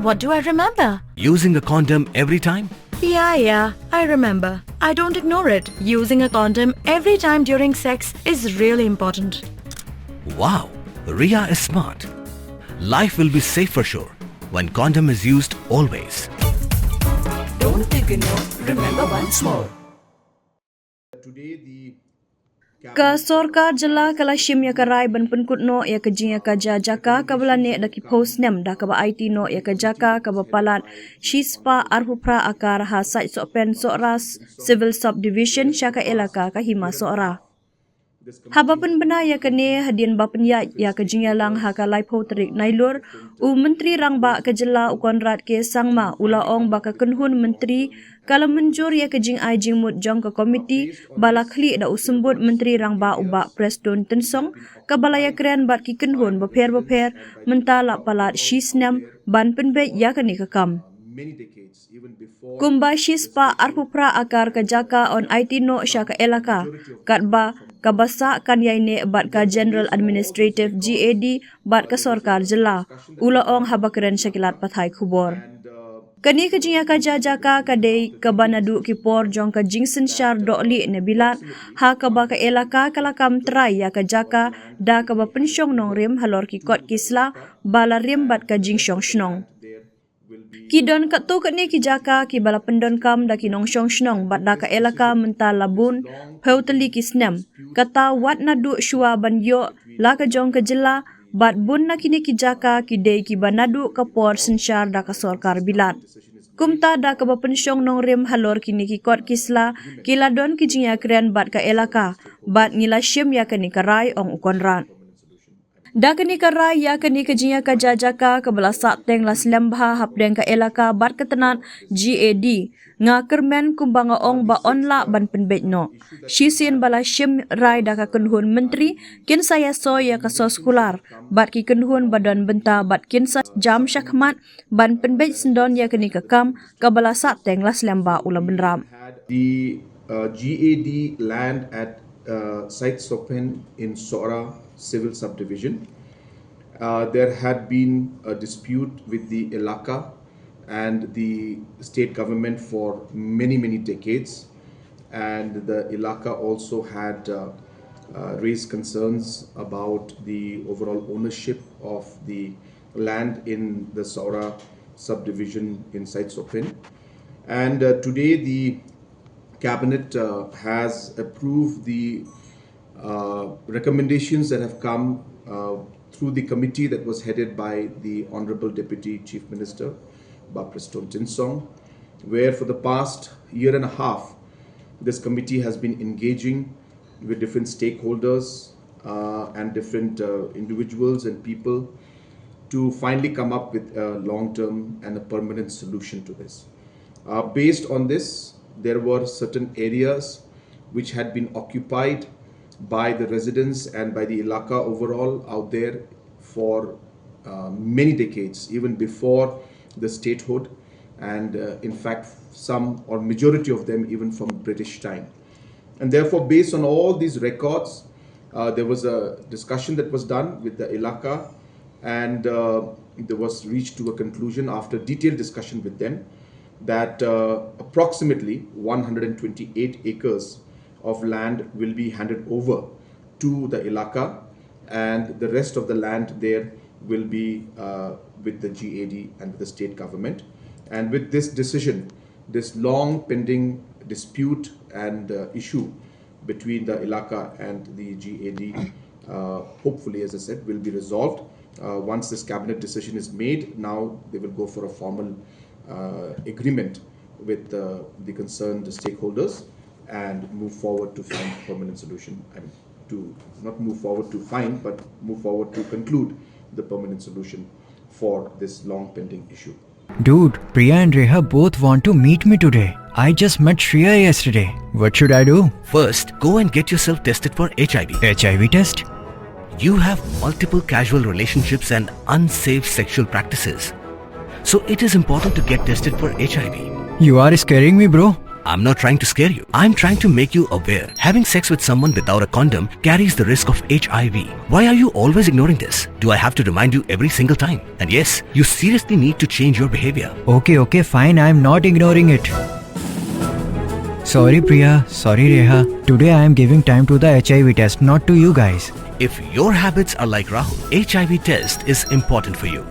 What do I remember? Using a condom every time? Yeah, I remember. I don't ignore it. Using a condom every time during sex is really important. Wow, Ria is smart. Life will be safe for sure when condom is used always. Don't ignore, remember once more. Ka Sorkar jela kala shim ya karai ban pynkut no ya ka jingiakajia jaka kabla ne da ki post nem da kaba aiti no ya ka jaka kaba palat shispa arhupra akar ha Saitsohpen soras civil subdivision syaka elaka ka hima sora. Habapan bena ya kene hadian bapan ya ka jingyalang ha ka laipo terik nailur u menteri rangba ka jela u konrat ke sangma ula ong baka kenhun menteri kalau menjur ya ke jing ai jing mut jong ke komiti balakli da usembut menteri rangba uba preston tensong ka balaya kren bat ki kenhun beper mentala palat shisnam ban penbe ya kene ka kam. Kumba shispa arpupra akar ka jaka on aiti no syaka elaka katba kabasa kan yaine bat ka general administrative GAD bat ka Sorkar jela ula ong habakren syakilat pathai khubor. Kani ka jingiakajia jaka kadai kabanadu kipor jong ka jingsen syar dokli ne bilat ha kaba ka elaka kalakam trai ya ka jaka da kaba pensyong nong rim halor ki kot kisla bala rim bat ka jingsyong shnong. Kidon kat tu kat ni ki jaka ki bala pendon kam da ki nong syong shnong bat da ka elaka menta labun peuteli ki snem kata wat nadu shua ban yo la ka jong ka jela bat bun na kini ki jaka ki dei ki banadu ka por sensyar da ka Sorkar bilat. Kumta da ka bapensyong nong rim halor kini ki kot kisla ki ladon ki jingiakren bat ka elaka bat ngila syim ya kani karai ong ukonran. Da kani karai ya kani ka jingiakajia jaka ka bala sateng las lembha hapdeng ka elaka bat ketenat GAD nga kermen kumbanga ong ba onla ban penbet no. Shisin bala syim rai da ka kenhun menteri kin saya so ya ka soskular bat ki kenhun badan benta bat kin sa jam syakmat ban penbet sendon ya kani ka kam ka bala sateng las lembha ula benram. The GAD land at Saitsohpen in Sora civil subdivision. There had been a dispute with the Elaka and the state government for many decades, and the Elaka also had raised concerns about the overall ownership of the land in the Sora subdivision in Saitsohpen. And today the cabinet has approved the recommendations that have come through the committee that was headed by the Honorable Deputy Chief Minister, Preston Tinsong, where for the past year and a half, this committee has been engaging with different stakeholders and different individuals and people to finally come up with a long-term and a permanent solution to this. Based on this, there were certain areas which had been occupied by the residents and by the Elaka overall out there for many decades, even before the statehood, and in fact some or majority of them even from British time. And therefore, based on all these records, there was a discussion that was done with the Elaka, and there was reached to a conclusion after detailed discussion with them that approximately 128 acres of land will be handed over to the Elaka, and the rest of the land there will be with the GAD and with the state government. And with this decision, this long pending dispute and issue between the Elaka and the GAD, hopefully, as I said, will be resolved. Once this cabinet decision is made, now they will go for a formal agreement with the concerned stakeholders and move forward to find a permanent solution, and to not move forward to find, but move forward to conclude the permanent solution for this long pending issue. Dude, Priya and Reha both want to meet me today. I just met Shreya yesterday. What should I do? First, go and get yourself tested for HIV. HIV test? You have multiple casual relationships and unsafe sexual practices. So it is important to get tested for HIV. You are scaring me, bro. I'm not trying to scare you. I'm trying to make you aware. Having sex with someone without a condom carries the risk of HIV. Why are you always ignoring this? Do I have to remind you every single time? And yes, you seriously need to change your behavior. Okay, fine. I'm not ignoring it. Sorry, Priya. Sorry, Reha. Today I am giving time to the HIV test, not to you guys. If your habits are like Rahul, HIV test is important for you.